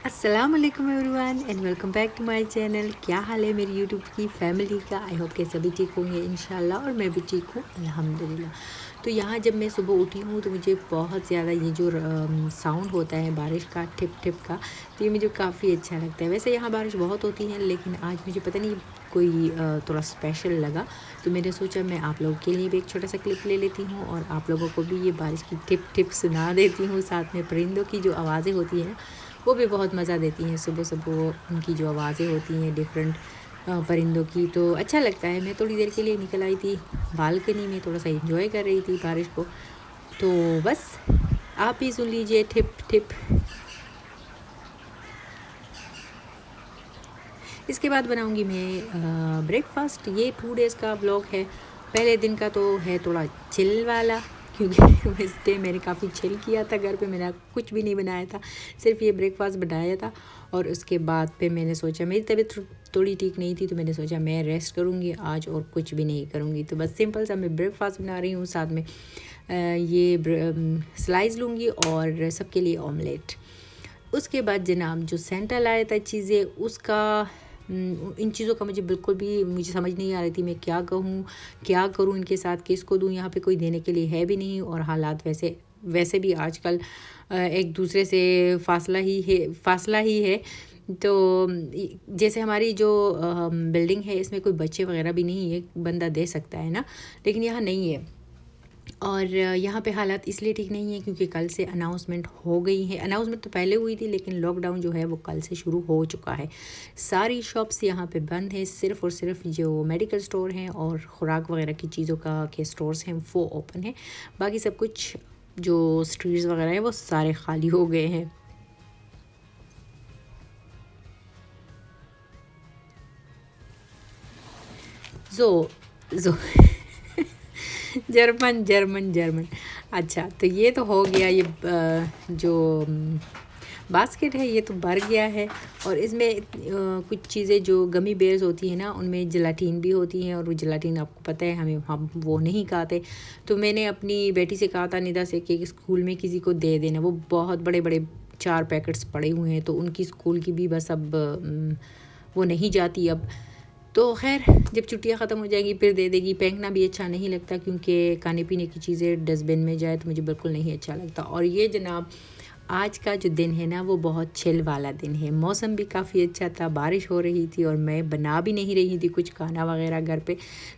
अस्सलाम वालेकुम everyone and welcome back to my channel. क्या हाल है मेरी यूट्यूब की फैमिली का। आई होप के सभी ठीक होंगे इंशाल्लाह, और मैं भी ठीक हूँ अल्हम्दुलिल्लाह। तो यहाँ जब मैं सुबह उठी हूँ तो मुझे बहुत ज़्यादा ये जो साउंड होता है बारिश का, टिप टिप का, तो ये मुझे काफ़ी अच्छा लगता है। वैसे यहाँ बारिश बहुत होती है, लेकिन आज मुझे पता नहीं कोई थोड़ा स्पेशल लगा, तो मैंने सोचा मैं आप लोगों के लिए भी एक छोटा सा क्लिप ले लेती हूँ और आप लोगों को भी ये बारिश की टिप टिप सुना देती हूँ। साथ में परिंदों की जो आवाज़ें होती हैं वो भी बहुत मज़ा देती हैं। सुबह सुबह उनकी जो आवाज़ें होती हैं डिफरेंट परिंदों की, तो अच्छा लगता है। मैं थोड़ी देर के लिए निकल आई थी बालकनी में, थोड़ा सा एंजॉय कर रही थी बारिश को। तो बस आप ही सुन लीजिए टिप टिप। इसके बाद बनाऊंगी मैं ब्रेकफास्ट। ये 2 डेज़ का ब्लॉग है। पहले दिन का तो है थोड़ा चिल वाला, क्योंकि इस डे मैंने काफ़ी चिल किया था। घर पे मैंने कुछ भी नहीं बनाया था, सिर्फ ये ब्रेकफास्ट बनाया था। और उसके बाद फिर मैंने सोचा, मेरी तबीयत थोड़ी ठीक नहीं थी, तो मैंने सोचा मैं रेस्ट करूँगी आज और कुछ भी नहीं करूँगी। तो बस सिंपल सा मैं ब्रेकफास्ट बना रही हूँ। साथ में ये स्लाइस लूँगी और सबके लिए ऑमलेट। उसके बाद जनाब जो सेंटर लाया था चीज़ें, उसका इन चीज़ों का मुझे समझ नहीं आ रही थी। मैं क्या कहूँ, क्या करूँ इनके साथ, किसको दूँ। यहाँ पे कोई देने के लिए है भी नहीं, और हालात वैसे भी आजकल एक दूसरे से फासला ही है। तो जैसे हमारी जो बिल्डिंग है, इसमें कोई बच्चे वगैरह भी नहीं है, बंदा दे सकता है ना, लेकिन यहाँ नहीं है। और यहाँ पे हालात इसलिए ठीक नहीं है क्योंकि कल से अनाउंसमेंट हो गई है। अनाउंसमेंट तो पहले हुई थी, लेकिन लॉकडाउन जो है वो कल से शुरू हो चुका है। सारी शॉप्स यहाँ पे बंद हैं, सिर्फ और सिर्फ जो मेडिकल स्टोर हैं और ख़ुराक वगैरह की चीज़ों के स्टोर्स हैं वो ओपन हैं। बाकी सब कुछ जो स्ट्रीट्स वगैरह हैं वो सारे खाली हो गए हैं। जो जो जर्मन जर्मन जर्मन। अच्छा, तो ये तो हो गया। ये जो बास्केट है ये तो भर गया है, और इसमें कुछ चीज़ें जो गमी बेयर्स होती हैं ना, उनमें जलाटीन भी होती हैं, और वो जलाटीन आपको पता है हम वो नहीं खाते। तो मैंने अपनी बेटी से कहा था, निदा से, कि स्कूल में किसी को दे देना। वो बहुत बड़े बड़े 4 पैकेट्स पड़े हुए हैं, तो उनकी स्कूल की भी बस अब वो नहीं जाती अब। तो खैर, जब छुट्टियां ख़त्म हो जाएगी फिर दे देगी। फेंकना भी अच्छा नहीं लगता, क्योंकि खाने पीने की चीज़ें डस्टबिन में जाए तो मुझे बिल्कुल नहीं अच्छा लगता। और ये जनाब आज का जो दिन है ना, वो बहुत चिल वाला दिन है। मौसम भी काफ़ी अच्छा था, बारिश हो रही थी, और मैं बना भी नहीं रही थी कुछ खाना वगैरह घर पे।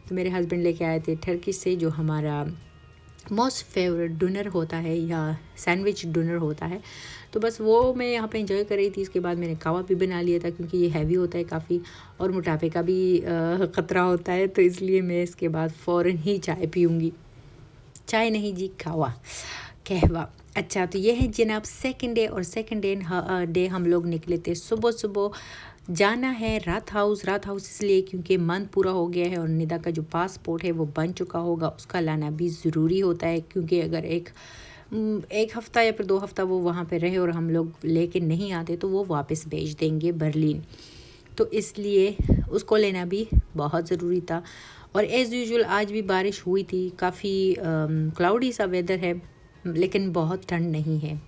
तो मेरे हस्बैंड लेके आए थे टर्किश से, जो हमारा मोस्ट फेवरेट डिनर होता है, या सैंडविच डिनर होता है। तो बस वो मैं यहाँ पे एंजॉय कर रही थी। इसके बाद मैंने कावा भी बना लिया था, क्योंकि ये हैवी होता है काफ़ी, और मोटापे का भी ख़तरा होता है। तो इसलिए मैं इसके बाद फ़ौरन ही चाय पीऊँगी। चाय नहीं जी, कावा, कहवा। अच्छा, तो ये है जनाब सेकंड डे। और सेकंड डे हम लोग निकले थे सुबह सुबह। जाना है रात हाउस इसलिए क्योंकि मंथ पूरा हो गया है, और निदा का जो पासपोर्ट है वो बन चुका होगा, उसका लाना भी ज़रूरी होता है। क्योंकि अगर एक हफ़्ता या फिर 2 हफ़्ता वो वहाँ पे रहे और हम लोग लेके नहीं आते, तो वो वापस भेज देंगे बर्लिन। तो इसलिए उसको लेना भी बहुत ज़रूरी था। और एज़ यूजुअल आज भी बारिश हुई थी। काफ़ी क्लाउडी सा वेदर है, लेकिन बहुत ठंड नहीं है।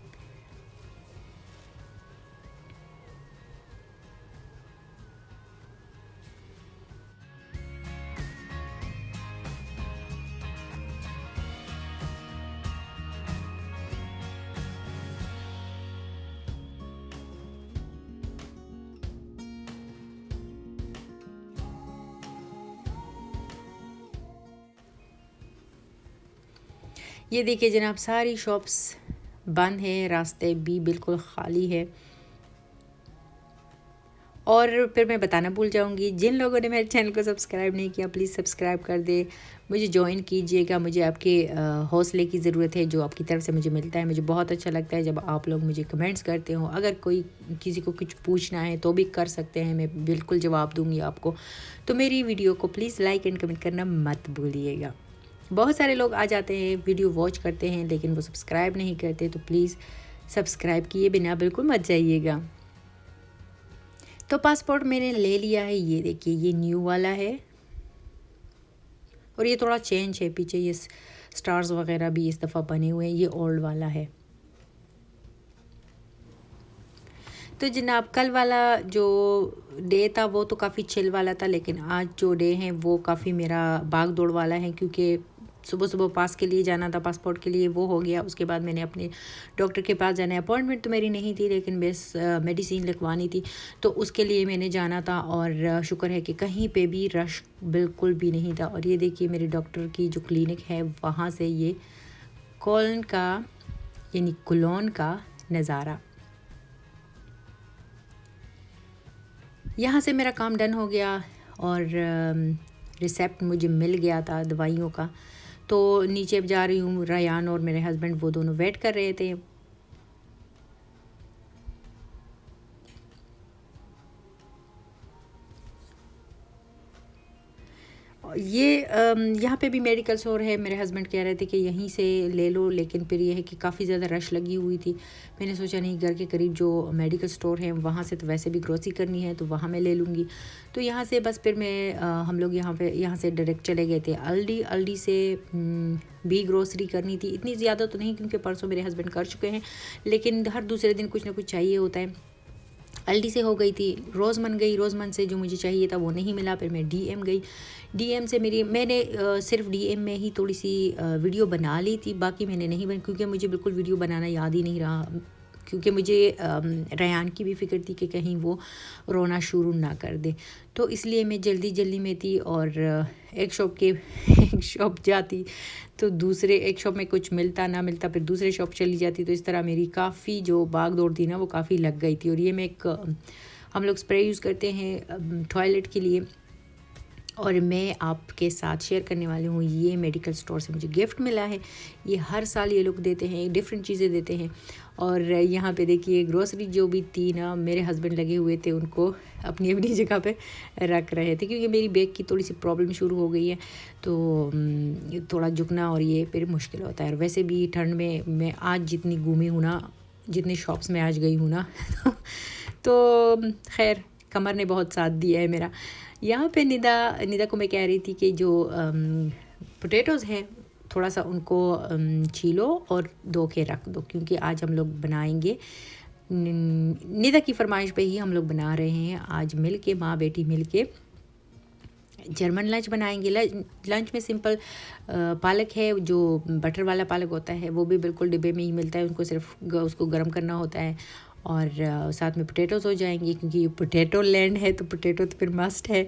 ये देखिए जनाब, सारी शॉप्स बंद हैं, रास्ते भी बिल्कुल ख़ाली है। और फिर मैं बताना भूल जाऊंगी, जिन लोगों ने मेरे चैनल को सब्सक्राइब नहीं किया, प्लीज़ सब्सक्राइब कर दे, मुझे ज्वाइन कीजिएगा। मुझे आपके हौसले की ज़रूरत है, जो आपकी तरफ से मुझे मिलता है। मुझे बहुत अच्छा लगता है जब आप लोग मुझे कमेंट्स करते हो। अगर कोई किसी को कुछ पूछना है तो भी कर सकते हैं, मैं बिल्कुल जवाब दूँगी आपको। तो मेरी वीडियो को प्लीज़ लाइक एंड कमेंट करना मत भूलिएगा। बहुत सारे लोग आ जाते हैं, वीडियो वॉच करते हैं, लेकिन वो सब्सक्राइब नहीं करते। तो प्लीज़ सब्सक्राइब किए बिना बिल्कुल मत जाइएगा। तो पासपोर्ट मैंने ले लिया है। ये देखिए, ये न्यू वाला है, और ये थोड़ा चेंज है। पीछे ये स्टार्स वगैरह भी इस दफ़ा बने हुए हैं। ये ओल्ड वाला है। तो जनाब कल वाला जो डे था वो तो काफ़ी चिल वाला था, लेकिन आज जो डे है वो काफ़ी मेरा भाग दौड़ वाला है, क्योंकि सुबह सुबह पास के लिए जाना था, पासपोर्ट के लिए, वो हो गया। उसके बाद मैंने अपने डॉक्टर के पास जाना है। अपॉइंटमेंट तो मेरी नहीं थी, लेकिन बस मेडिसिन लिखवानी थी, तो उसके लिए मैंने जाना था। और शुक्र है कि कहीं पे भी रश बिल्कुल भी नहीं था। और ये देखिए मेरे डॉक्टर की जो क्लिनिक है वहाँ से ये कोलन का यानी कुलोन का नज़ारा। यहाँ से मेरा काम डन हो गया और रिसेप्ट मुझे मिल गया था दवाइयों का। तो नीचे अब जा रही हूँ, रयान और मेरे हस्बैंड वो दोनों वेट कर रहे थे। ये यहाँ पे भी मेडिकल स्टोर है। मेरे हस्बैंड कह रहे थे कि यहीं से ले लो, लेकिन फिर ये है कि काफ़ी ज़्यादा रश लगी हुई थी। मैंने सोचा नहीं, घर के करीब जो मेडिकल स्टोर है वहाँ से तो वैसे भी ग्रोसरी करनी है, तो वहाँ मैं ले लूँगी। तो यहाँ से बस फिर मैं हम लोग यहाँ से डायरेक्ट चले गए थे अल्डी से भी ग्रोसरी करनी थी। इतनी ज़्यादा तो नहीं, क्योंकि परसों मेरे हस्बैंड कर चुके हैं, लेकिन हर दूसरे दिन कुछ ना कुछ चाहिए होता है। अल्डी से हो गई थी, रोज़मन से जो मुझे चाहिए था वो नहीं मिला। फिर मैं डीएम गई। डीएम से मैंने सिर्फ डीएम में ही थोड़ी सी वीडियो बना ली थी, बाकी मैंने नहीं बन, क्योंकि मुझे बिल्कुल वीडियो बनाना याद ही नहीं रहा, क्योंकि मुझे रयान की भी फ़िक्र थी कि कहीं वो रोना शुरू ना कर दे। तो इसलिए मैं जल्दी में थी और एक शॉप जाती तो दूसरे एक शॉप में कुछ मिलता ना मिलता, फिर दूसरे शॉप चली जाती। तो इस तरह मेरी काफ़ी जो भाग दौड़ थी ना वो काफ़ी लग गई थी। और ये मैं हम लोग स्प्रे यूज़ करते हैं टॉयलेट के लिए, और मैं आपके साथ शेयर करने वाली हूँ। ये मेडिकल स्टोर से मुझे गिफ्ट मिला है। ये हर साल ये लोग देते हैं, डिफरेंट चीज़ें देते हैं। और यहाँ पे देखिए ग्रोसरी जो भी थी ना, मेरे हस्बैंड लगे हुए थे उनको अपनी अपनी जगह पे रख रहे थे, क्योंकि मेरी बैक की थोड़ी सी प्रॉब्लम शुरू हो गई है, तो थोड़ा झुकना और ये फिर मुश्किल होता है। और वैसे भी ठंड में मैं आज जितनी घूमी हूँ ना, जितनी शॉप्स में आज गई हूँ ना तो खैर कमर ने बहुत साथ दिया है मेरा। यहाँ पे निदा को मैं कह रही थी कि जो पोटैटोज़ हैं थोड़ा सा उनको छीलो और धो के रख दो, क्योंकि आज हम लोग बनाएंगे, निदा की फरमाइश पे ही हम लोग बना रहे हैं आज मिल के, माँ बेटी मिल के जर्मन लंच बनाएंगे। लंच में सिंपल पालक है, जो बटर वाला पालक होता है वो भी बिल्कुल डिब्बे में ही मिलता है, उनको सिर्फ उसको गर्म करना होता है। और साथ में पोटैटोज़ हो जाएंगे, क्योंकि ये पोटैटो लैंड है तो पोटैटो तो फिर मस्ट है।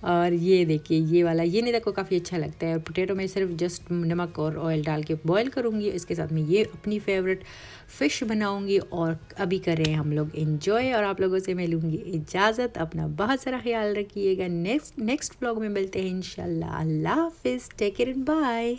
और ये देखिए ये वाला ये निदा को काफ़ी अच्छा लगता है। और पोटैटो में सिर्फ जस्ट नमक और ऑयल डाल के बॉयल करूँगी। इसके साथ में ये अपनी फेवरेट फ़िश बनाऊँगी। और अभी करें हम लोग एंजॉय, और आप लोगों से मैं लूँगी इजाज़त। अपना बहुत सारा ख्याल रखिएगा। नेक्स्ट व्लॉग में मिलते हैं इंशाल्लाह। अल्लाह हाफिज़, टेक केयर एंड बाय।